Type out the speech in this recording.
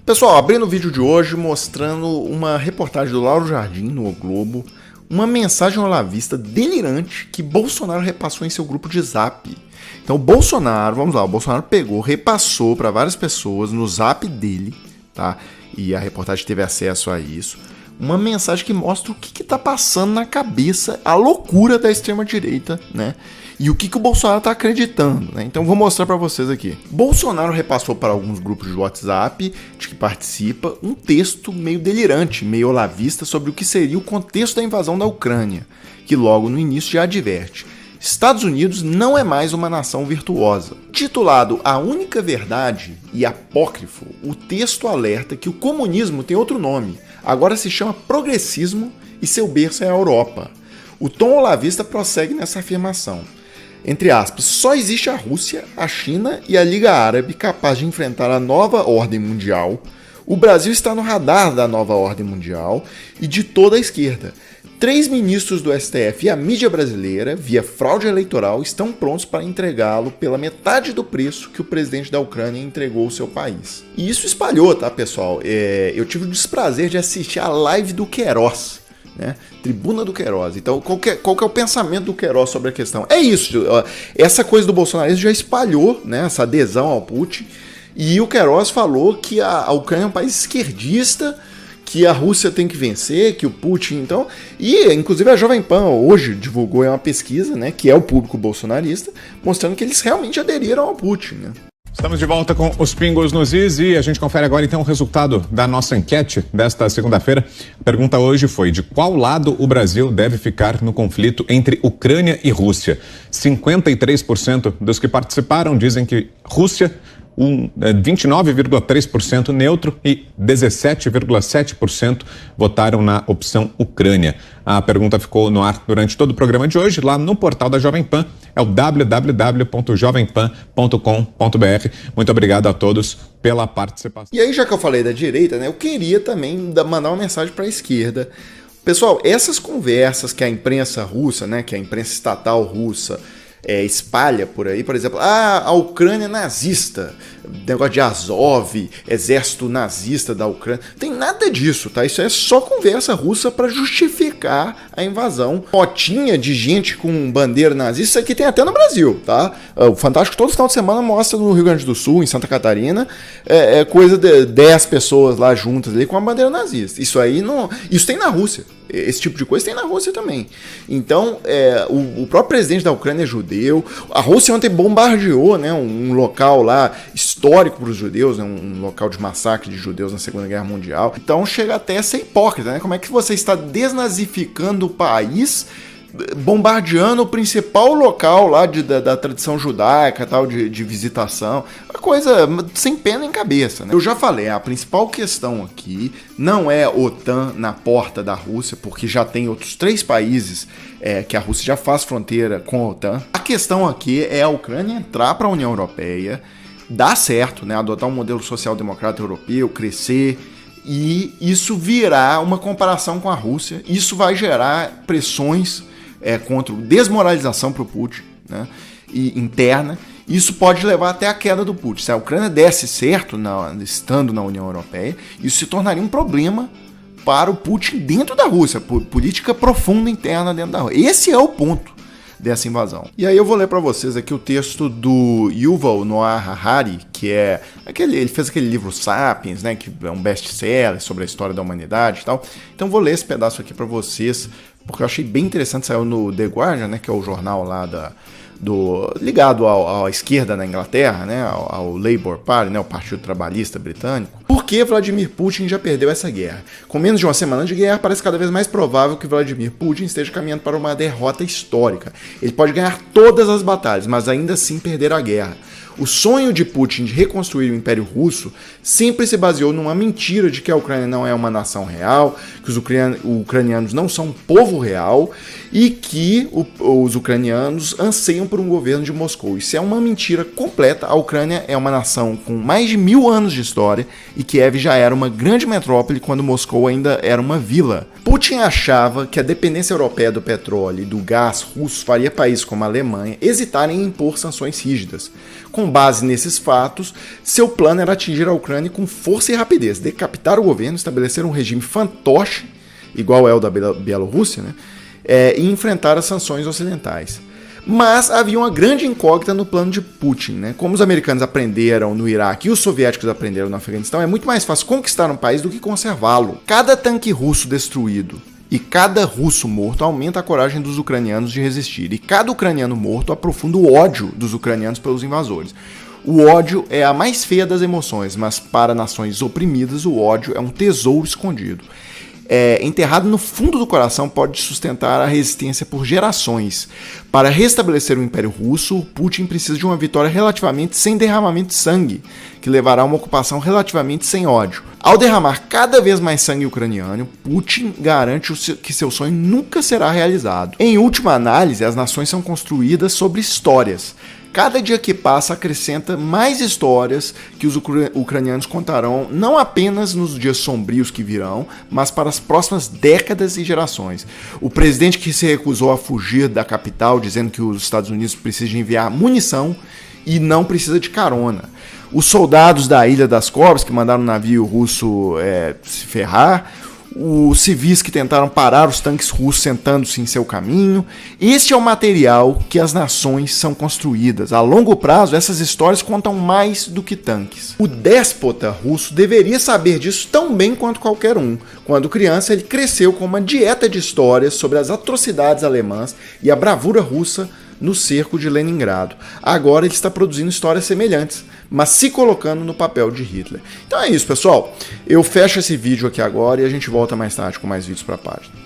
Pessoal, abrindo o vídeo de hoje mostrando uma reportagem do Lauro Jardim no O Globo, uma mensagem olavista delirante que Bolsonaro repassou em seu grupo de Zap. Então o Bolsonaro, o Bolsonaro pegou, repassou para várias pessoas no Zap dele, tá? E a reportagem teve acesso a isso. Uma mensagem que mostra o que tá passando na cabeça, a loucura da extrema-direita, né? E o que o Bolsonaro tá acreditando, né? Então vou mostrar para vocês aqui. Bolsonaro repassou para alguns grupos de WhatsApp de que participa um texto meio delirante, meio olavista sobre o que seria o contexto da invasão da Ucrânia, que logo no início já adverte: Estados Unidos não é mais uma nação virtuosa. Titulado A Única Verdade e apócrifo, o texto alerta que o comunismo tem outro nome, agora se chama progressismo e seu berço é a Europa. O tom olavista prossegue nessa afirmação. Entre aspas, só existe a Rússia, a China e a Liga Árabe capaz de enfrentar a nova ordem mundial. O Brasil está no radar da nova ordem mundial e de toda a esquerda. 3 ministros do STF e a mídia brasileira, via fraude eleitoral, estão prontos para entregá-lo pela metade do preço que o presidente da Ucrânia entregou ao seu país. E isso espalhou, tá, pessoal? Eu tive o desprazer de assistir a live do Queiroz, né? Tribuna do Queiroz. Então, qual que é o pensamento do Queiroz sobre a questão? É isso, essa coisa do bolsonarismo já espalhou, né, essa adesão ao Putin, e o Queiroz falou que a Ucrânia é um país esquerdista, que a Rússia tem que vencer, que o Putin, então... E, inclusive, a Jovem Pan hoje divulgou uma pesquisa, né, que é o público bolsonarista, mostrando que eles realmente aderiram ao Putin, né? Estamos de volta com os Pingos nos Is e a gente confere agora então o resultado da nossa enquete desta segunda-feira. A pergunta hoje foi: de qual lado o Brasil deve ficar no conflito entre Ucrânia e Rússia? 53% dos que participaram dizem que Rússia, 29,3% neutro e 17,7% votaram na opção Ucrânia. A pergunta ficou no ar durante todo o programa de hoje, lá no portal da Jovem Pan, é o www.jovempan.com.br. Muito obrigado a todos pela participação. E aí, já que eu falei da direita, né, eu queria também mandar uma mensagem para a esquerda. Pessoal, essas conversas que a imprensa russa, né, que a imprensa estatal russa espalha por aí, por exemplo, a Ucrânia nazista, negócio de Azov, exército nazista da Ucrânia, tem nada disso, tá? Isso é só conversa russa para justificar a invasão. Fotinha de gente com bandeira nazista, isso aqui tem até no Brasil, tá? O Fantástico todo final de semana mostra no Rio Grande do Sul, em Santa Catarina, coisa de 10 pessoas lá juntas ali com a bandeira nazista. Isso aí não... Isso tem na Rússia. Esse tipo de coisa tem na Rússia também. Então, o próprio presidente da Ucrânia é judeu. A Rússia ontem bombardeou, né, um local lá histórico para os judeus, né, um local de massacre de judeus na Segunda Guerra Mundial. Então chega até a ser hipócrita, né? Como é que você está desnazificando o país, bombardeando o principal local lá da tradição judaica, tal, de visitação? Uma coisa sem pena nem cabeça, né? Eu já falei, a principal questão aqui não é a OTAN na porta da Rússia, porque já tem outros 3 países que a Rússia já faz fronteira com a OTAN. A questão aqui é a Ucrânia entrar para a União Europeia, dar certo, né? Adotar um modelo social-democrata europeu, crescer, e isso virar uma comparação com a Rússia. Isso vai gerar pressões contra desmoralização para o Putin, né, e interna. Isso pode levar até a queda do Putin. Se a Ucrânia desse certo estando na União Europeia, isso se tornaria um problema para o Putin dentro da Rússia, política profunda interna dentro da Rússia. Esse é o ponto dessa invasão. E aí eu vou ler para vocês aqui o texto do Yuval Noah Harari, que ele fez aquele livro Sapiens, né, que é um best-seller sobre a história da humanidade e tal. Então vou ler esse pedaço aqui para vocês, porque eu achei bem interessante. Saiu no The Guardian, né, que é o jornal lá ligado à esquerda na Inglaterra, né, ao Labour Party, né, o Partido Trabalhista Britânico. Por que Vladimir Putin já perdeu essa guerra? Com menos de uma semana de guerra, parece cada vez mais provável que Vladimir Putin esteja caminhando para uma derrota histórica. Ele pode ganhar todas as batalhas, mas ainda assim perder a guerra. O sonho de Putin de reconstruir o Império Russo sempre se baseou numa mentira de que a Ucrânia não é uma nação real, que os ucranianos não são um povo real e que os ucranianos anseiam torciam por um governo de Moscou. Isso é uma mentira completa. A Ucrânia é uma nação com mais de 1000 anos de história e Kiev já era uma grande metrópole quando Moscou ainda era uma vila. Putin achava que a dependência europeia do petróleo e do gás russo faria países como a Alemanha hesitarem em impor sanções rígidas. Com base nesses fatos, seu plano era atingir a Ucrânia com força e rapidez, decapitar o governo, estabelecer um regime fantoche, igual é o da Bielorrússia, né? E enfrentar as sanções ocidentais. Mas havia uma grande incógnita no plano de Putin, né? Como os americanos aprenderam no Iraque e os soviéticos aprenderam no Afeganistão, é muito mais fácil conquistar um país do que conservá-lo. Cada tanque russo destruído e cada russo morto aumenta a coragem dos ucranianos de resistir. E cada ucraniano morto aprofunda o ódio dos ucranianos pelos invasores. O ódio é a mais feia das emoções, mas para nações oprimidas o ódio é um tesouro escondido. Enterrado no fundo do coração, pode sustentar a resistência por gerações. Para restabelecer o Império Russo, Putin precisa de uma vitória relativamente sem derramamento de sangue, que levará a uma ocupação relativamente sem ódio. Ao derramar cada vez mais sangue ucraniano, Putin garante que seu sonho nunca será realizado. Em última análise, as nações são construídas sobre histórias. Cada dia que passa acrescenta mais histórias que os ucranianos contarão não apenas nos dias sombrios que virão, mas para as próximas décadas e gerações. O presidente que se recusou a fugir da capital, dizendo que os Estados Unidos precisam enviar munição e não precisa de carona. Os soldados da Ilha das Cobras, que mandaram o navio russo se ferrar. Os civis que tentaram parar os tanques russos sentando-se em seu caminho. Este é o material que as nações são construídas. A longo prazo, essas histórias contam mais do que tanques. O déspota russo deveria saber disso tão bem quanto qualquer um. Quando criança, ele cresceu com uma dieta de histórias sobre as atrocidades alemãs e a bravura russa no cerco de Leningrado. Agora ele está produzindo histórias semelhantes, mas se colocando no papel de Hitler. Então é isso, pessoal. Eu fecho esse vídeo aqui agora e a gente volta mais tarde com mais vídeos para a página.